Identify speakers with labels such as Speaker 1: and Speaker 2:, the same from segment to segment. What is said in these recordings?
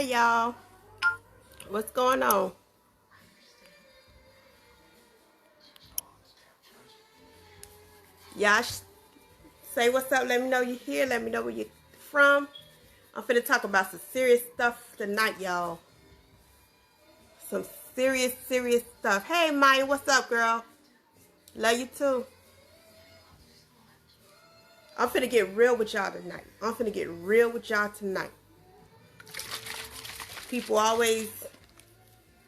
Speaker 1: Hey y'all, what's going on? Y'all say what's up. Let me know you're here. Let me know where you're from. I'm finna talk about some serious stuff tonight, y'all. Some serious stuff. Hey Maya, what's up, girl? Love you too. I'm finna get real with y'all tonight. I'm finna get real with y'all tonight. People always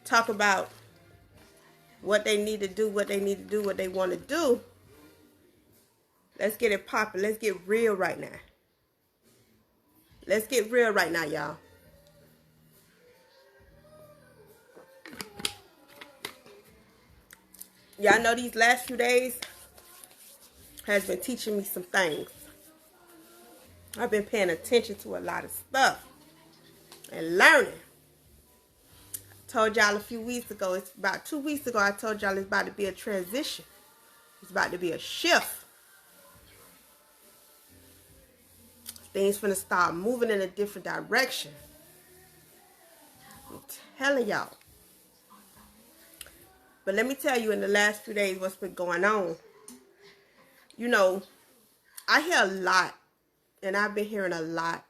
Speaker 1: talk about what they need to do, what they need to do, what they want to do. Let's get it popping. Let's get real right now. Let's get real right now, y'all. Y'all know these last few days has been teaching me some things. I've been paying attention to a lot of stuff and learning. I told y'all a few weeks ago, it's about 2 weeks ago, I told y'all it's about to be a transition. It's about to be a shift. Things finna start moving in a different direction. I'm telling y'all. But let me tell you in the last few days what's been going on. You know, I hear a lot, and I've been hearing a lot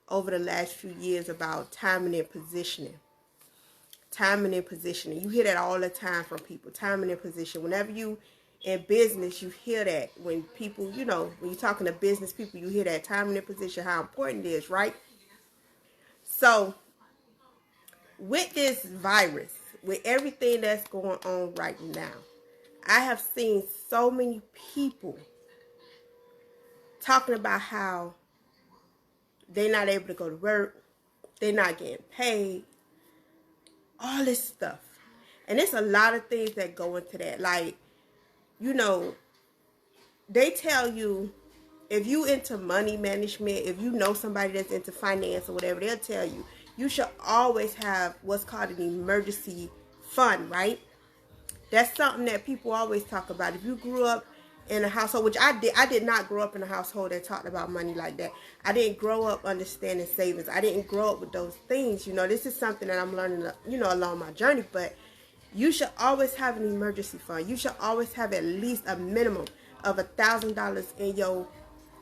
Speaker 1: over the last few years about timing and positioning. Timing and positioning. You hear that all the time from people. Timing and position. Whenever you in business, you hear that. When people, you know, when you're talking to business people, you hear that timing and position, how important it is, right? So, with this virus, with everything that's going on right now, I have seen so many people talking about how they're not able to go to work, they're not getting paid, all this stuff. And there's a lot of things that go into that. Like, you know, they tell you, if you into money management, if you know somebody that's into finance or whatever, they'll tell you, you should always have what's called an emergency fund, right? That's something that people always talk about. If you grew up in a household, which I did not grow up in a household that talked about money like that. I didn't grow up understanding savings. I didn't grow up with those things. You know, this is something that I'm learning, you know, along my journey. But you should always have an emergency fund. You should always have at least a minimum of $1,000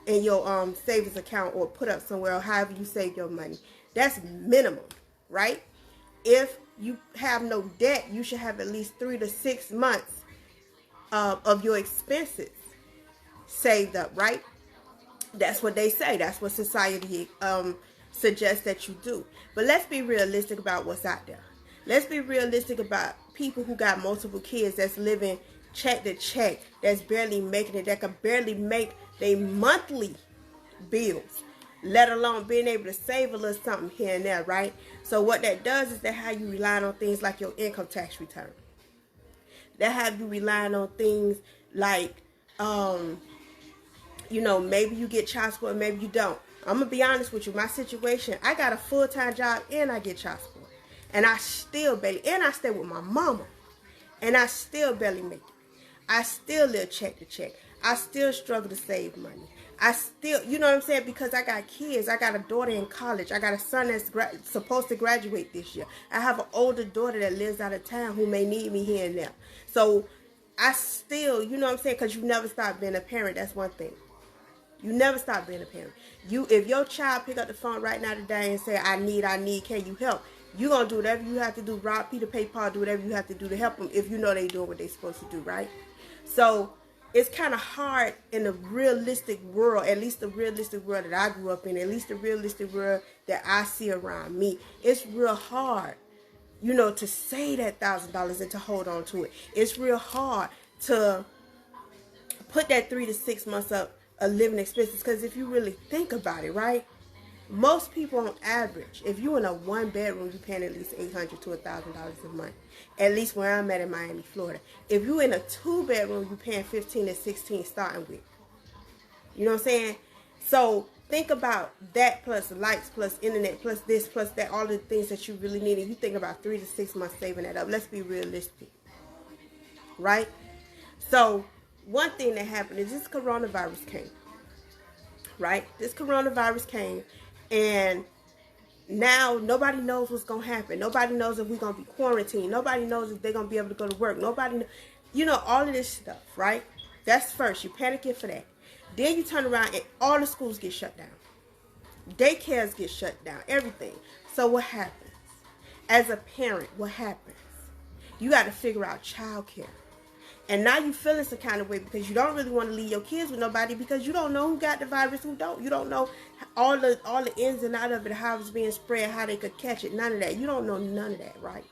Speaker 1: in your savings account, or put up somewhere, or however you save your money. That's minimum, right? If you have no debt, you should have at least 3 to 6 months of your expenses saved up, right? That's what they say. That's what society suggests that you do. But let's be realistic about what's out there. Let's be realistic about people who got multiple kids that's living check to check, that's barely making it, that can barely make their monthly bills, let alone being able to save a little something here and there, right? So what that does is that have you relying on things like your income tax return. That have you relying on things like, you know, maybe you get child support, maybe you don't. I'm going to be honest with you. My situation, I got a full-time job and I get child support. And I still barely, and I stay with my mama. And I still barely make it. I still live check to check. I still struggle to save money. I still, you know what I'm saying? Because I got kids. I got a daughter in college. I got a son that's supposed to graduate this year. I have an older daughter that lives out of town who may need me here and there. So I still, you know what I'm saying? Because you never stop being a parent. That's one thing. You never stop being a parent. If your child pick up the phone right now today and say, I need, can you help? You're going to do whatever you have to do. Rob Peter, pay Paul, do whatever you have to do to help them if you know they're doing what they're supposed to do, right? So it's kind of hard in the realistic world, at least the realistic world that I grew up in, at least the realistic world that I see around me. It's real hard, you know, to save that $1,000 and to hold on to it. It's real hard to put that 3 to 6 months up of living expenses, because if you really think about it, right? Most people on average, if you're in a 1-bedroom, you're paying at least $800 to $1,000 a month. At least where I'm at in Miami, Florida. If you're in a 2-bedroom, you're paying 15 to 16 starting with. You know what I'm saying? So think about that, plus lights, plus internet, plus this, plus that, all the things that you really need. And you think about 3 to 6 months saving that up. Let's be realistic. Right? So one thing that happened is this coronavirus came. Right? This coronavirus came, and Now, nobody knows what's going to happen. Nobody knows if we're going to be quarantined. Nobody knows if they're going to be able to go to work. Nobody, you know, all of this stuff, right? That's first. You're panicking for that. Then you turn around and all the schools get shut down. Daycares get shut down. Everything. So what happens? As a parent, what happens? You got to figure out childcare. And now you feeling some kind of way because you don't really want to leave your kids with nobody because you don't know who got the virus, who don't. You don't know all the ins and outs of it, how it's being spread, how they could catch it. None of that. You don't know none of that, right?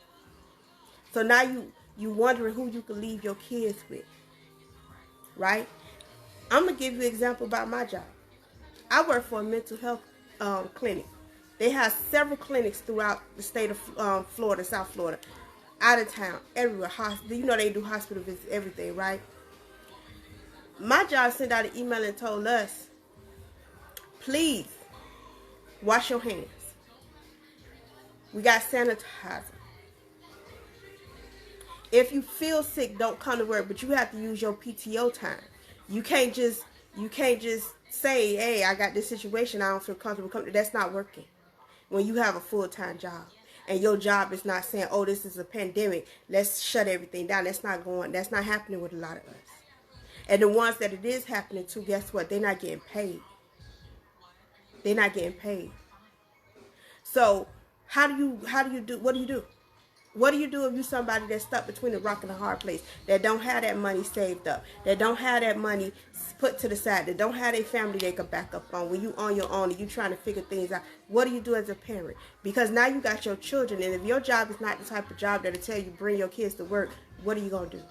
Speaker 1: So now you wondering who you could leave your kids with, right? I'm going to give you an example about my job. I work for a mental health clinic. They have several clinics throughout the state of Florida, South Florida. Out of town, everywhere. You know they do hospital visits, everything, right? My job sent out an email and told us, please wash your hands. We got sanitizer. If you feel sick, don't come to work, but you have to use your PTO time. You can't just say, hey, I got this situation, I don't feel comfortable. That's not working when you have a full-time job. And your job is not saying, oh, this is a pandemic, let's shut everything down. That's not happening with a lot of us. And the ones that it is happening to, guess what? They're not getting paid. They're not getting paid. So what do you do? What do you do if you're somebody that's stuck between a rock and a hard place, that don't have that money saved up, that don't have that money put to the side, that don't have a family they can back up on when you on your own and you trying to figure things out? What do you do as a parent? Because now you got your children, and if your job is not the type of job that'll tell you bring your kids to work, what are you going to do?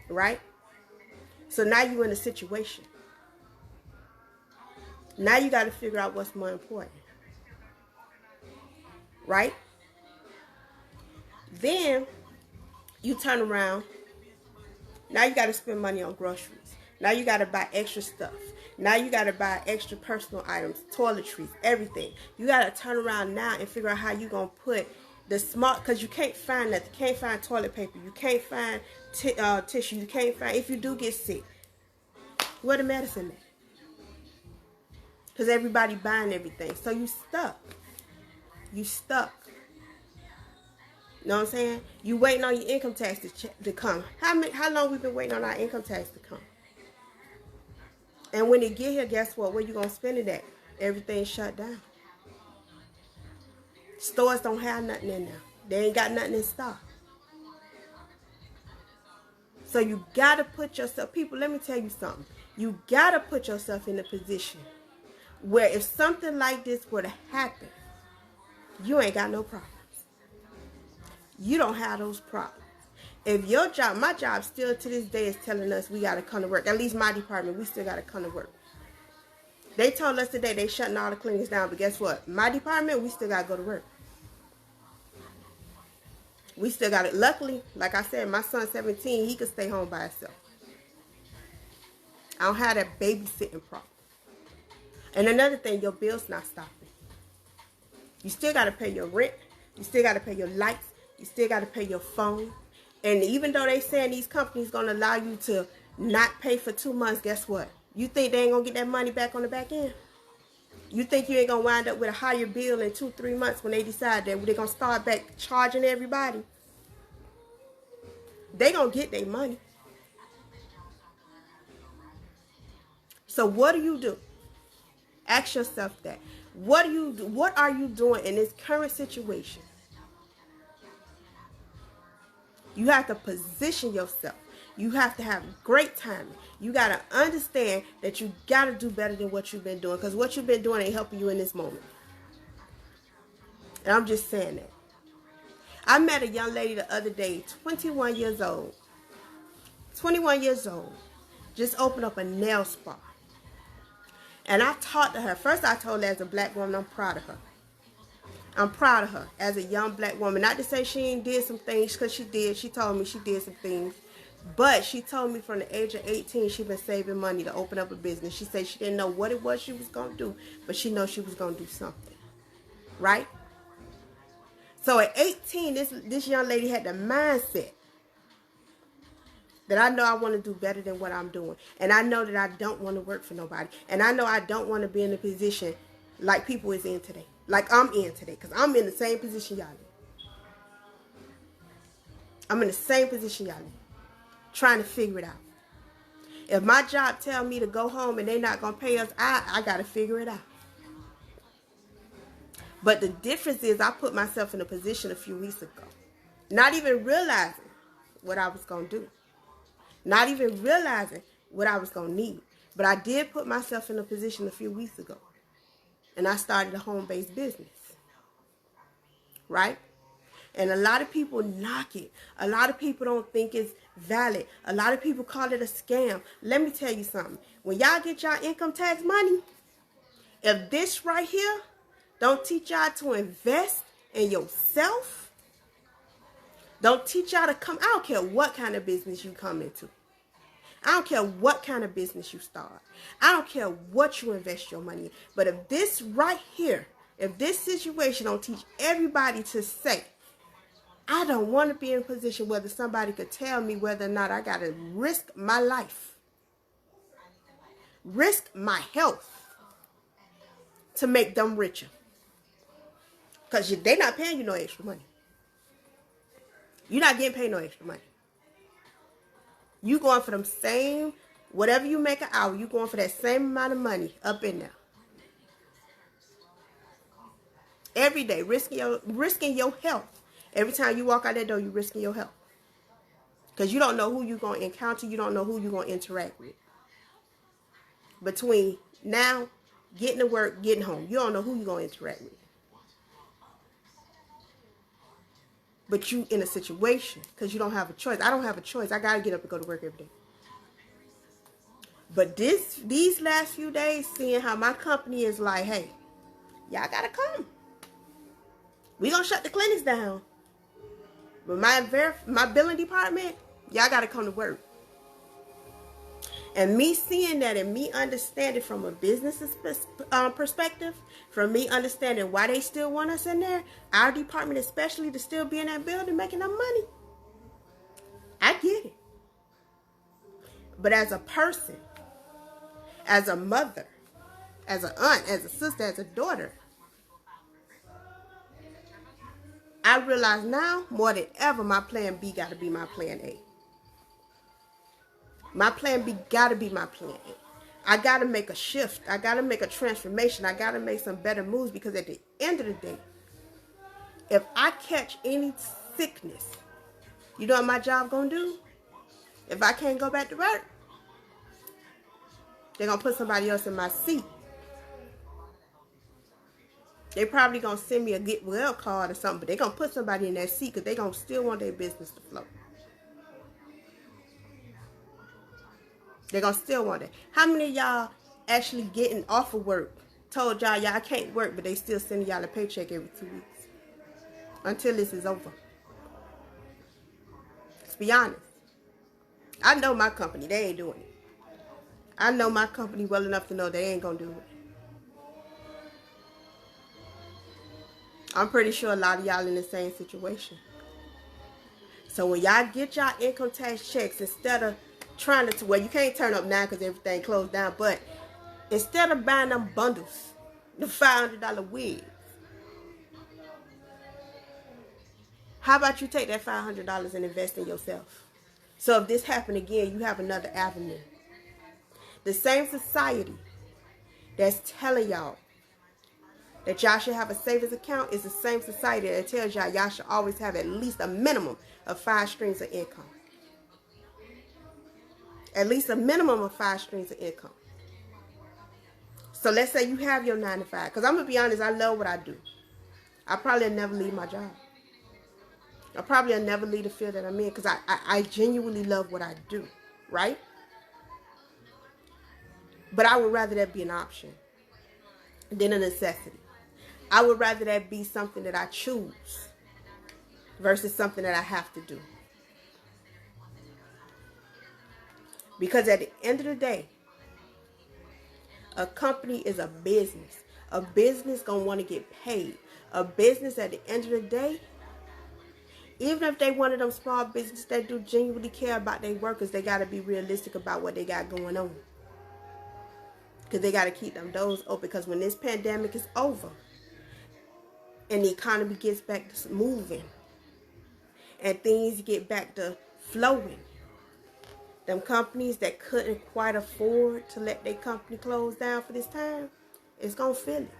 Speaker 1: Right? So now you're in a situation. Now you got to figure out what's more important. Right? Then you turn around. Now you got to spend money on groceries. Now you got to buy extra stuff. Now you got to buy extra personal items, toiletries, everything. You got to turn around now and figure out how you going to put the smart, because you can't find nothing. You can't find toilet paper. You can't find tissue. You can't find, if you do get sick, where the medicine at? Because everybody buying everything. So you stuck. You stuck. You know what I'm saying? You waiting on your income tax to come. How long we been waiting on our income tax to come? And when it get here, guess what? Where you going to spend it at? Everything's shut down. Stores don't have nothing in there. They ain't got nothing in stock. So you got to put yourself, people, let me tell you something. You got to put yourself in a position where if something like this were to happen, you ain't got no problems. You don't have those problems. If your job, my job still to this day is telling us we got to come to work. At least my department, we still got to come to work. They told us today they shutting all the clinics down, but guess what? My department, we still got to go to work. We still got it. Luckily, like I said, my son's 17, he could stay home by himself. I don't have that babysitting problem. And another thing, your bill's not stopping. You still got to pay your rent. You still got to pay your lights. You still got to pay your phone. And even though they saying these companies going to allow you to not pay for 2 months, guess what? You think they ain't going to get that money back on the back end? You think you ain't going to wind up with a higher bill in 2-3 months when they decide that they're going to start back charging everybody? They going to get their money. So what do you do? Ask yourself that. What do you do? What are you doing in this current situation? You have to position yourself. You have to have great timing. You got to understand that you got to do better than what you've been doing, because what you've been doing ain't helping you in this moment. And I'm just saying that. I met a young lady the other day, 21 years old. 21 years old. Just opened up a nail spa. And I talked to her. First, I told her as a black woman, I'm proud of her. I'm proud of her as a young black woman. Not to say she ain't did some things, because she did. She told me she did some things. But she told me from the age of 18, she been saving money to open up a business. She said she didn't know what it was she was going to do, but she knows she was going to do something. Right? So at 18, this young lady had the mindset that I know I want to do better than what I'm doing. And I know that I don't want to work for nobody. And I know I don't want to be in a position like people is in today. like I'm in today, because I'm in the same position y'all in. I'm in the same position y'all in, trying to figure it out. If my job tell me to go home and they not going to pay us, I got to figure it out. But the difference is I put myself in a position a few weeks ago, not even realizing what I was going to do, not even realizing what I was going to need. But I did put myself in a position a few weeks ago, and I started a home-based business, right? And a lot of people knock it. A lot of people don't think it's valid. A lot of people call it a scam. Let me tell you something. When y'all get y'all income tax money, if this right here don't teach y'all to invest in yourself, don't teach y'all to come, I don't care what kind of business you come into. I don't care what kind of business you start. I don't care what you invest your money in. But if this right here, if this situation don't teach everybody to say, I don't want to be in a position whether somebody could tell me whether or not I got to risk my life, risk my health to make them richer. Because they're not paying you no extra money. You're not getting paid no extra money. You going for them same, whatever you make an hour, you going for that same amount of money up in there. Every day, risking your health. Every time you walk out that door, you're risking your health. Because you don't know who you're going to encounter. You don't know who you're going to interact with. Between now, getting to work, getting home, you don't know who you're going to interact with. But you in a situation because you don't have a choice. I don't have a choice. I got to get up and go to work every day. But these last few days, seeing how my company is like, hey, y'all got to come. We going to shut the clinics down. But my billing department, y'all got to come to work. And me seeing that and me understanding from a business perspective, from me understanding why they still want us in there, our department especially, to still be in that building making our money, I get it. But as a person, as a mother, as an aunt, as a sister, as a daughter, I realize now more than ever my plan B got to be my plan A. My plan B got to be my plan A. I got to make a shift. I got to make a transformation. I got to make some better moves, because at the end of the day, if I catch any sickness, you know what my job going to do? If I can't go back to work, they're going to put somebody else in my seat. They probably going to send me a get well card or something, but they're going to put somebody in that seat because they're going to still want their business to flow. They're going to still want it. How many of y'all actually getting off of work told y'all can't work, but they still sending y'all a paycheck every 2 weeks until this is over? Let's be honest. I know my company. They ain't doing it. I know my company well enough to know they ain't going to do it. I'm pretty sure a lot of y'all in the same situation. So when y'all get y'all income tax checks, instead of trying to, well, you can't turn up now because everything closed down, but instead of buying them bundles, the $500 wigs, how about you take that $500 and invest in yourself? So if this happened again, you have another avenue. The same society that's telling y'all that y'all should have a savings account is the same society that tells y'all should always have at least a minimum of 5 streams of income. At least a minimum of 5 streams of income. So let's say you have your 9 to 5. Because I'm going to be honest, I love what I do. I probably will never leave my job. I probably will never leave the field that I'm in, because I genuinely love what I do. Right? But I would rather that be an option than a necessity. I would rather that be something that I choose versus something that I have to do. Because at the end of the day, a company is a business. A business gonna want to get paid. A business at the end of the day, even if they one of them small businesses that do genuinely care about their workers, they gotta be realistic about what they got going on. Because they gotta keep them doors open. Because when this pandemic is over, and the economy gets back to moving and things get back to flowing, them companies that couldn't quite afford to let their company close down for this time, it's going to feel it.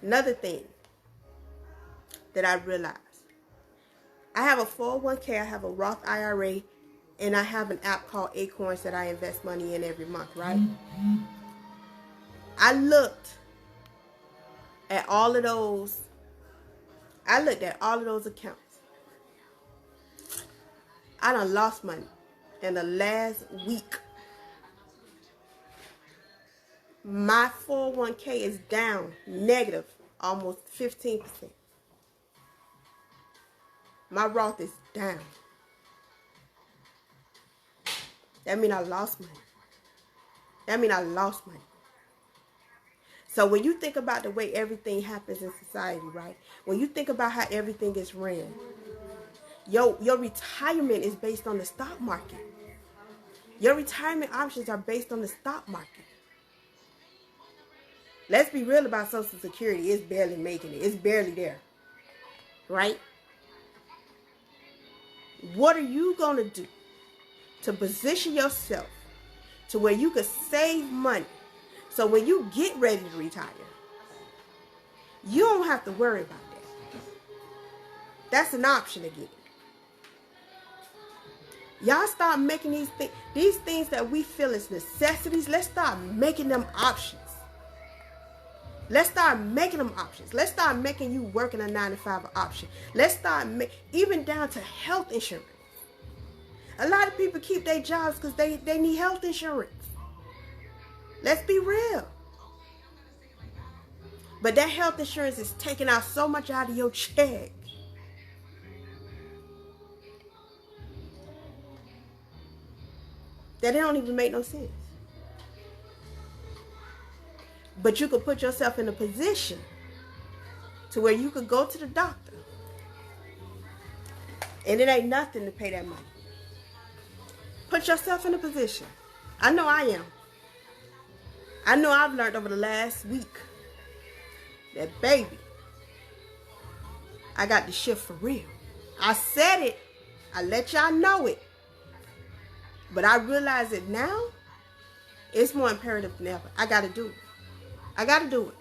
Speaker 1: Another thing that I realized, I have a 401k, I have a Roth IRA, and I have an app called Acorns that I invest money in every month, right? I looked at all of those. Accounts. I done lost money in the last week. My 401k is down negative almost 15%. My Roth is down. That means I lost money. So when you think about the way everything happens in society, right? When you think about how everything is ran, your retirement is based on the stock market. Your retirement options are based on the stock market. Let's be real about Social Security. It's barely making it. It's barely there. Right? What are you going to do to position yourself to where you could save money so when you get ready to retire, you don't have to worry about that? That's an option again. Y'all start making these things that we feel as necessities. Let's start making them options. Let's start making them options. Let's start making you working a 9-to-5 an option. Let's start even down to health insurance. A lot of people keep their jobs because they need health insurance. Let's be real. But that health insurance is taking out so much out of your check. That it don't even make no sense. But you could put yourself in a position to where you could go to the doctor and it ain't nothing to pay that money. Put yourself in a position. I know I am. I know I've learned over the last week that, baby, I got the shift for real. I said it. I let y'all know it. But I realize it now. It's more imperative than ever. I got to do it. I got to do it.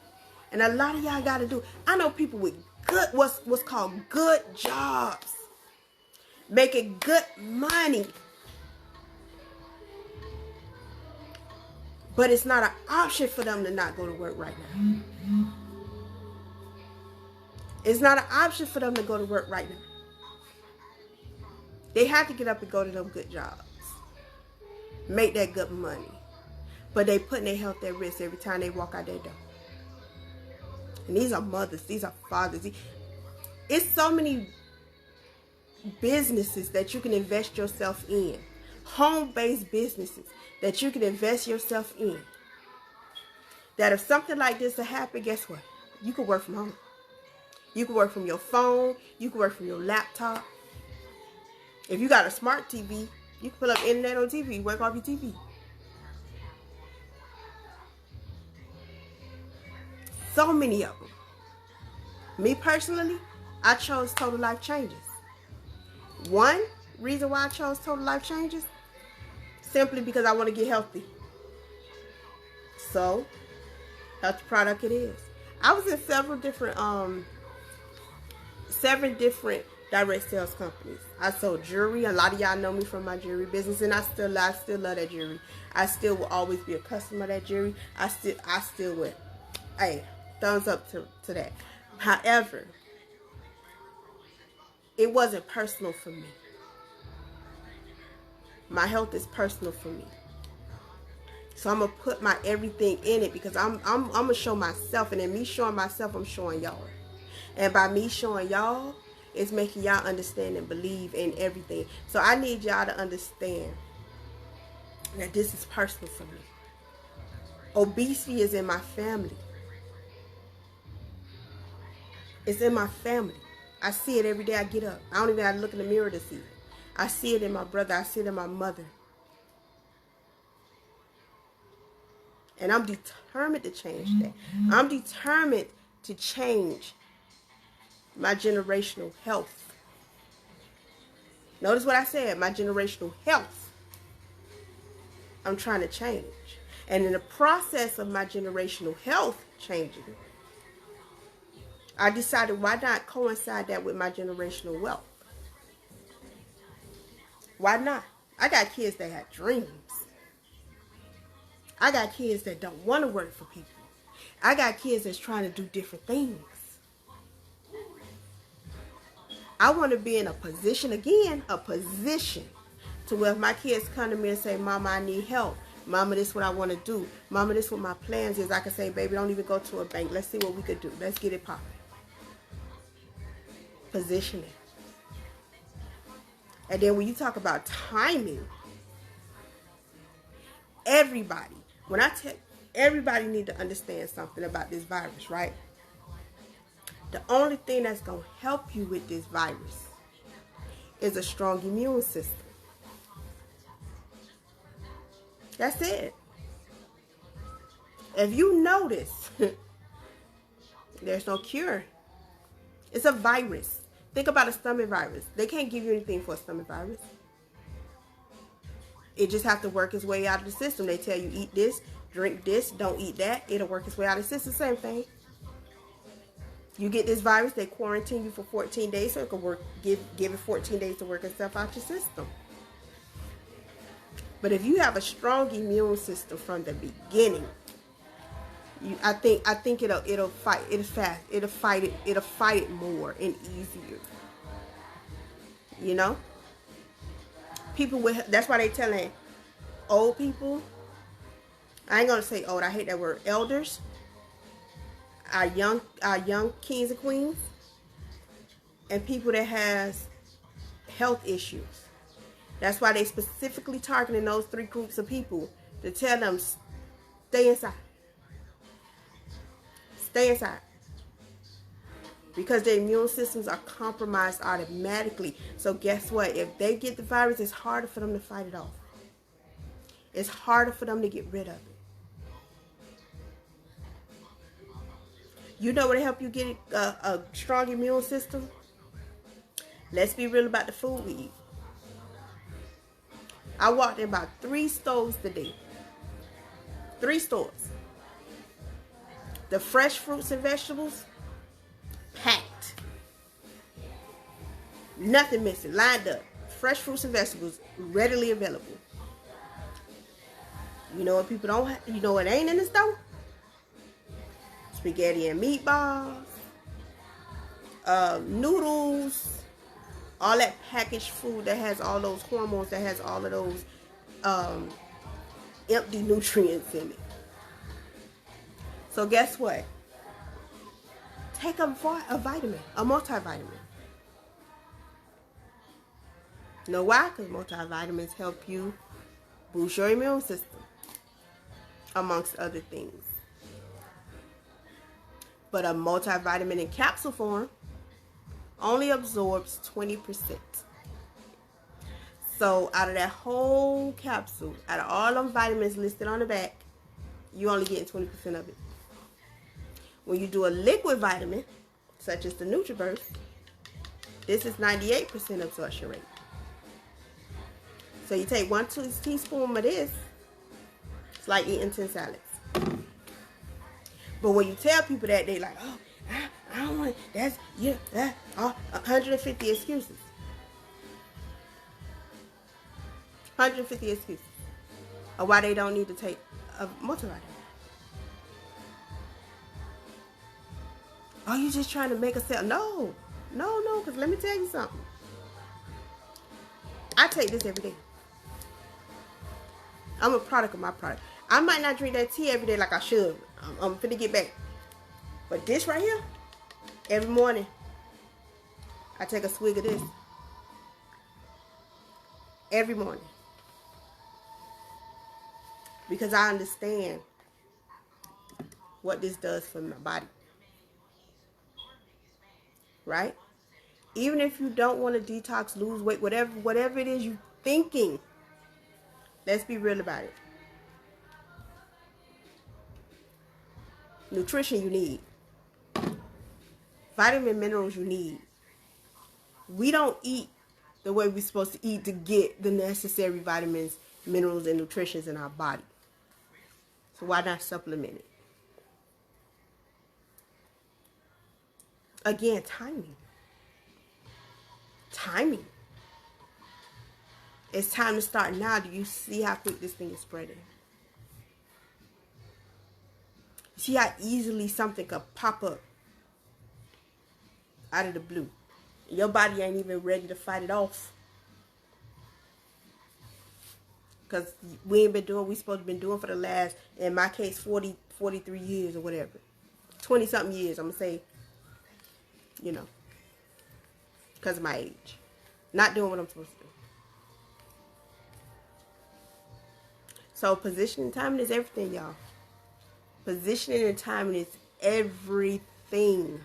Speaker 1: And a lot of y'all got to do it. I know people with good, what's called good jobs. Making good money. But it's not an option for them to not go to work right now. It's not an option for them to go to work right now. They have to get up and go to them good jobs. Make that good money. But they putting their health at risk every time they walk out their door. And these are mothers. These are fathers. It's so many businesses that you can invest yourself in. Home-based businesses that you can invest yourself in. That if something like this to happen, guess what? You can work from home. You can work from your phone. You can work from your laptop. If you got a smart TV, you can pull up internet on TV. Work off your TV. So many of them. Me personally, I chose Total Life Changes. One reason why I chose Total Life Changes, simply because I want to get healthy. So, healthy product it is. I was in several different direct sales companies. I sold jewelry. A lot of y'all know me from my jewelry business, and I still love that jewelry. I still will always be a customer of that jewelry. I still would. Hey, thumbs up to that. However, it wasn't personal for me. My health is personal for me. So I'm gonna put my everything in it because I'm gonna show myself, and in me showing myself, I'm showing y'all. And by me showing y'all, it's making y'all understand and believe in everything. So I need y'all to understand that this is personal for me. Obesity is in my family. It's in my family. I see it every day I get up. I don't even have to look in the mirror to see it. I see it in my brother. I see it in my mother. And I'm determined to change that. I'm determined to change my generational health. Notice what I said, my generational health. I'm trying to change. And in the process of my generational health changing, I decided, why not coincide that with my generational wealth? Why not? I got kids that have dreams. I got kids that don't want to work for people. I got kids that's trying to do different things. I want to be in a position, again, a position, to where if my kids come to me and say, Mama, I need help. Mama, this is what I want to do. Mama, this is what my plans is. I can say, baby, don't even go to a bank. Let's see what we could do. Let's get it popping. Positioning. And then when you talk about timing, everybody need to understand something about this virus, right? The only thing that's going to help you with this virus is a strong immune system. That's it. If you notice, there's no cure. It's a virus. Think about a stomach virus. They can't give you anything for a stomach virus. It just has to work its way out of the system. They tell you, eat this, drink this, don't eat that. It'll work its way out of the system. Same thing. You get this virus, they quarantine you for 14 days so it can work. Give it 14 days to work itself out your system. But if you have a strong immune system from the beginning, I think it'll fight it fast. It'll fight it more and easier. You know? People with, that's why they telling old people, I ain't gonna say old, I hate that word, elders, our young kings and queens, and people that has health issues. That's why they specifically targeting those three groups of people to tell them, stay inside. Stay inside. Because their immune systems are compromised automatically. So guess what? If they get the virus, it's harder for them to fight it off. It's harder for them to get rid of it. You know what will help you get a strong immune system? Let's be real about the food we eat. I walked in about 3 stores today. 3 stores. The fresh fruits and vegetables, packed. Nothing missing, lined up. Fresh fruits and vegetables, readily available. You know what people don't have, you know what ain't in the store? Spaghetti and meatballs, noodles, all that packaged food that has all those hormones, that has all of those empty nutrients in it. So guess what? Take a vitamin, a multivitamin. You know why? Because multivitamins help you boost your immune system, amongst other things. But a multivitamin in capsule form only absorbs 20%. So out of that whole capsule, out of all them vitamins listed on the back, you only getting 20% of it. When you do a liquid vitamin, such as the NutriBurst, this is 98% absorption rate. So you take 1 teaspoon of this, it's like eating 10 salads. But when you tell people that, they like, oh, I don't want it. That's, yeah, that, 150 excuses. 150 excuses of why they don't need to take a multivitamin. Oh, you just trying to make a sale? No, because let me tell you something. I take this every day. I'm a product of my product. I might not drink that tea every day like I should. I'm finna get back. But this right here, every morning, I take a swig of this. Every morning. Because I understand what this does for my body. Right? Even if you don't want to detox, lose weight, whatever it is you're thinking, let's be real about it. Nutrition you need. vitamin minerals you need. We don't eat the way we're supposed to eat to get the necessary vitamins, minerals, and nutrition in our body. So why not supplement it? Again, timing. Timing. It's time to start now. Do you see how quick this thing is spreading? See how easily something could pop up out of the blue. Your body ain't even ready to fight it off. Because we ain't been doing what we supposed to been doing for the last, in my case, 43 years or whatever. 20-something years, I'm going to say, you know, because of my age. Not doing what I'm supposed to do. So positioning and timing is everything, y'all. Positioning and timing is everything.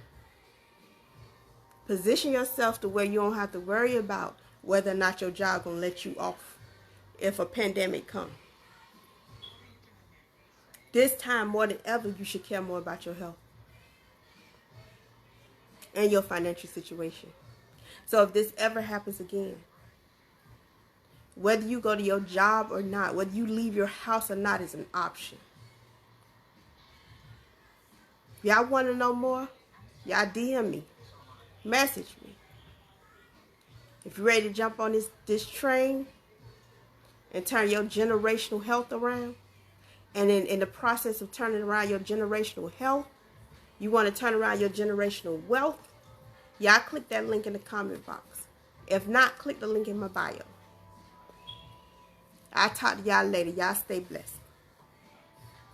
Speaker 1: Position yourself to where you don't have to worry about whether or not your job gonna let you off if a pandemic comes. This time more than ever, you should care more about your health and your financial situation. So if this ever happens again, whether you go to your job or not, whether you leave your house or not is an option. Y'all want to know more? Y'all DM me. Message me. If you're ready to jump on this train and turn your generational health around, and in the process of turning around your generational health, you want to turn around your generational wealth, y'all click that link in the comment box. If not, click the link in my bio. I'll talk to y'all later. Y'all stay blessed.